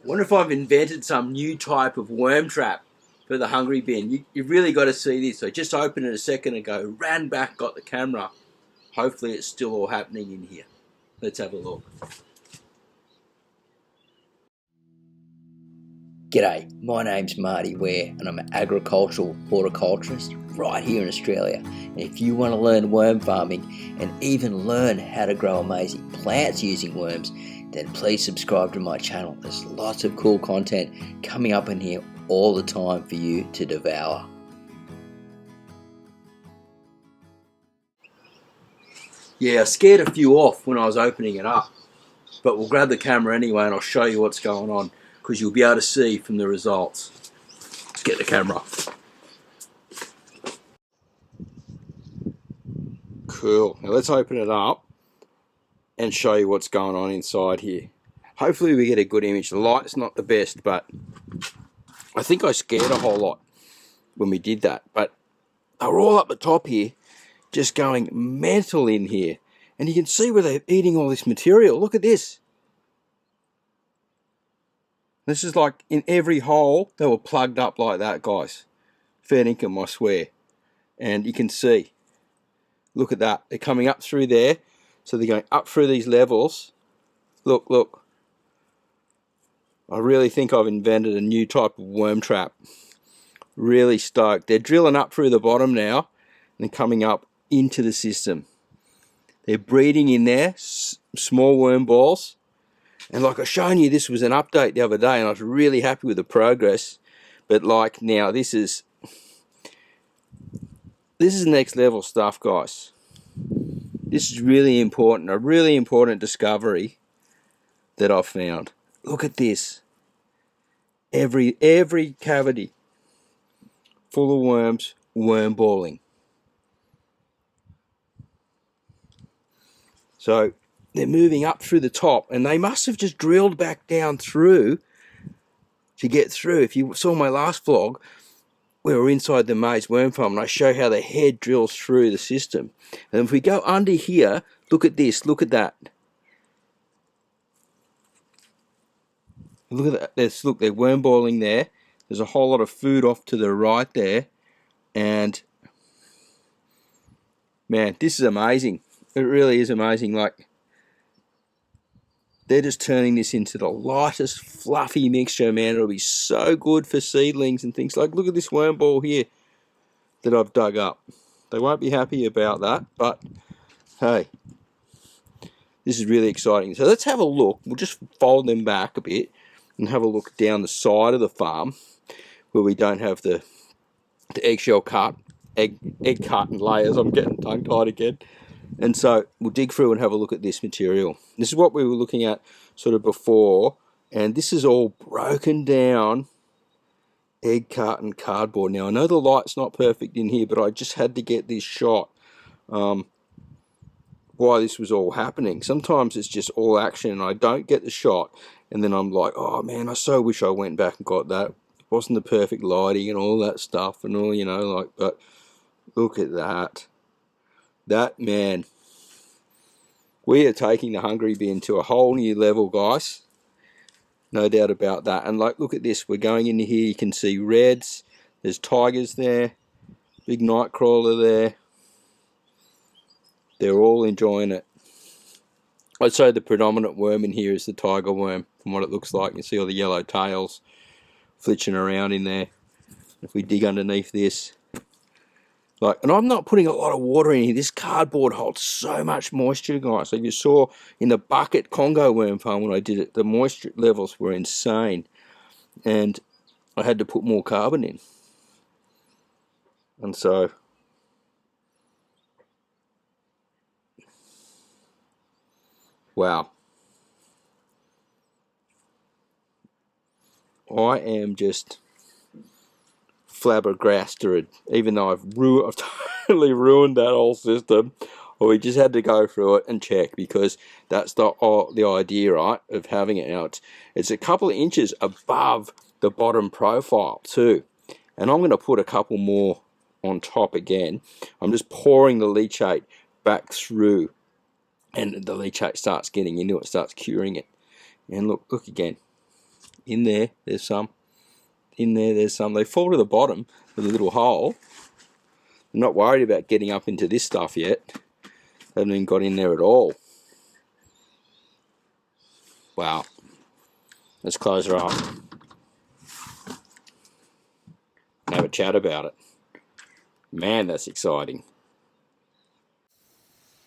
I wonder if I've invented some new type of worm trap for the hungry bin. You've really got to see this. I just opened it a second ago, ran back, got the camera. Hopefully it's still all happening in here. Let's have a look. G'day, my name's Marty Ware and I'm an agricultural horticulturist right here in Australia. And if you want to learn worm farming and even learn how to grow amazing plants using worms, then please subscribe to my channel. There's lots of cool content coming up in here all the time for you to devour. Yeah, I scared a few off when I was opening it up. But we'll grab the camera anyway and I'll show you what's going on, because you'll be able to see from the results. Let's get the camera. Cool. Now let's open it up and show you what's going on inside here. Hopefully we get a good image. The light's not the best, but I think I scared a whole lot when we did that. But they were all up the top here, just going mental in here. And you can see where they're eating all this material. Look at this. This is like in every hole, they were plugged up like that, guys. Fair income, I swear. And you can see, look at that. They're coming up through there. So they're going up through these levels. Look, look. I really think I've invented a new type of worm trap. Really stoked. They're drilling up through the bottom now and coming up into the system. They're breeding in there, small worm balls. And like I was showing you, this was an update the other day and I was really happy with the progress. But like now, this is next level stuff, guys. This is really important, a really important discovery that I've found. Look at this. Every cavity full of worms, worm balling. So they're moving up through the top, and they must have just drilled back down through to get through. If you saw my last vlog, we were inside the maize worm farm, and I show how the head drills through the system. And if we go under here, look at this, look at that. Look at that. Look, they're worm balling there. There's a whole lot of food off to the right there. And man, this is amazing. It really is amazing. Like, they're just turning this into the lightest, fluffy mixture, man. It'll be so good for seedlings and things. Like, look at this worm ball here that I've dug up. They won't be happy about that, but hey, this is really exciting. So let's have a look. We'll just fold them back a bit and have a look down the side of the farm where we don't have the eggshell egg carton layers. I'm getting tongue-tied again. And so we'll dig through and have a look at this material. This is what we were looking at sort of before, and this is all broken down egg carton cardboard. Now I know the light's not perfect in here, but I just had to get this shot why this was all happening. Sometimes it's just all action and I don't get the shot, and then I'm like, oh man, I so wish I went back and got that. It wasn't the perfect lighting and all that stuff and all, you know, like, but look at that. That, man, we are taking the hungry bin to a whole new level, guys. No doubt about that. And like, look at this. We're going into here. You can see reds. There's tigers there. Big night crawler there. They're all enjoying it. I'd say the predominant worm in here is the tiger worm, from what it looks like. You can see all the yellow tails flitching around in there. If we dig underneath this, like, and I'm not putting a lot of water in here. This cardboard holds so much moisture, guys. So you saw in the bucket Congo worm farm when I did it, the moisture levels were insane. And I had to put more carbon in. And so, wow. I am just flabbergasted, even though I've totally ruined that whole system. Well, we just had to go through it and check, because that's the idea, right, of having it. Now it's a couple of inches above the bottom profile too, and I'm going to put a couple more on top again. I'm just pouring the leachate back through, and the leachate starts getting into it, starts curing it. And look again. In there, there's some. In there, there's some. They fall to the bottom with a little hole. I'm not worried about getting up into this stuff yet. They haven't even got in there at all. Wow. Let's close her up and have a chat about it. Man, that's exciting.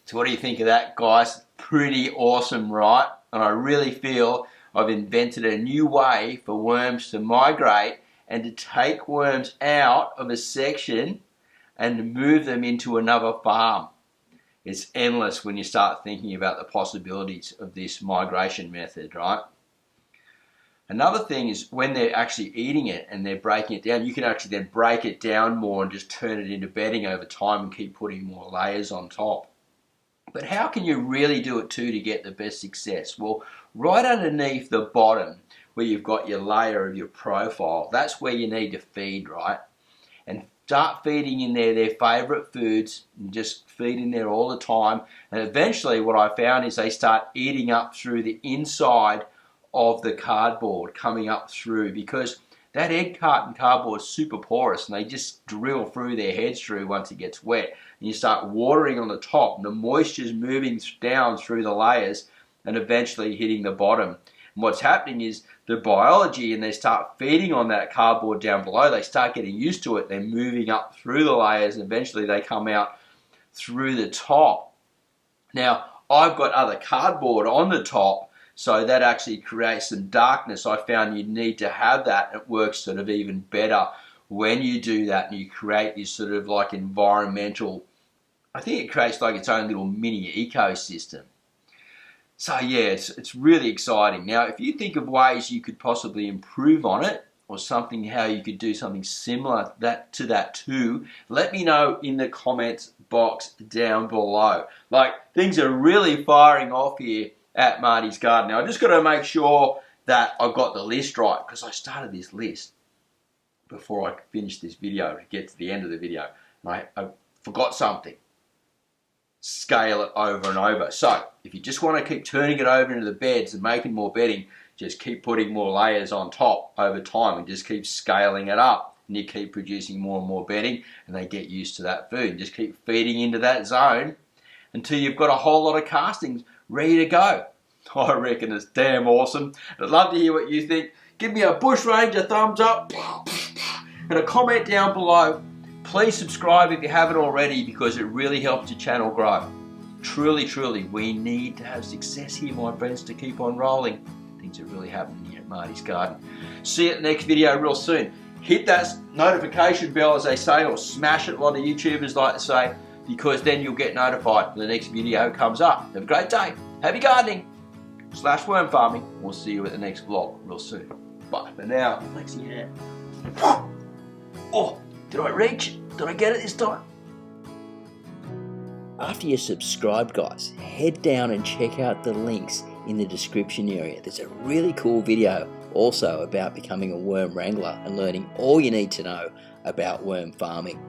So what do you think of that, guys? Pretty awesome, right? And I really feel I've invented a new way for worms to migrate and to take worms out of a section and move them into another farm. It's endless when you start thinking about the possibilities of this migration method, right? Another thing is when they're actually eating it and they're breaking it down, you can actually then break it down more and just turn it into bedding over time and keep putting more layers on top. But how can you really do it too to get the best success? Well, right underneath the bottom where you've got your layer of your profile, that's where you need to feed, right? And start feeding in there their favourite foods and just feed in there all the time. And eventually what I found is they start eating up through the inside of the cardboard, coming up through, because that egg carton cardboard is super porous and they just drill through their heads through once it gets wet. And you start watering on the top and the moisture's moving down through the layers and eventually hitting the bottom. And what's happening is the biology, and they start feeding on that cardboard down below, they start getting used to it, they're moving up through the layers and eventually they come out through the top. Now, I've got other cardboard on the top, so that actually creates some darkness. I found you need to have that. It works sort of even better when you do that and you create this sort of like environmental, I think it creates like its own little mini ecosystem. So yeah, it's really exciting. Now, if you think of ways you could possibly improve on it or something, how you could do something similar to that too, let me know in the comments box down below. Like, things are really firing off here at Marty's Garden. Now, I just got to make sure that I've got the list right, because I started this list before I finished this video to get to the end of the video. And I forgot something. Scale it over and over. So, if you just want to keep turning it over into the beds and making more bedding, just keep putting more layers on top over time and just keep scaling it up. And you keep producing more and more bedding and they get used to that food. Just keep feeding into that zone until you've got a whole lot of castings ready to go. I reckon it's damn awesome. I'd love to hear what you think. Give me a bush ranger thumbs up and a comment down below. Please subscribe if you haven't already, because it really helps your channel grow. Truly, truly, we need to have success here, my friends, to keep on rolling. Things are really happening here at Marty's Garden. See you at the next video real soon. Hit that notification bell, as they say, or smash it, a lot of YouTubers like to say, because then you'll get notified when the next video comes up. Have a great day. Happy gardening / worm farming. We'll see you at the next vlog real soon. Bye for now. Flexi hand. Oh, did I reach? Did I get it this time? After you're subscribed, guys, head down and check out the links in the description area. There's a really cool video also about becoming a worm wrangler and learning all you need to know about worm farming.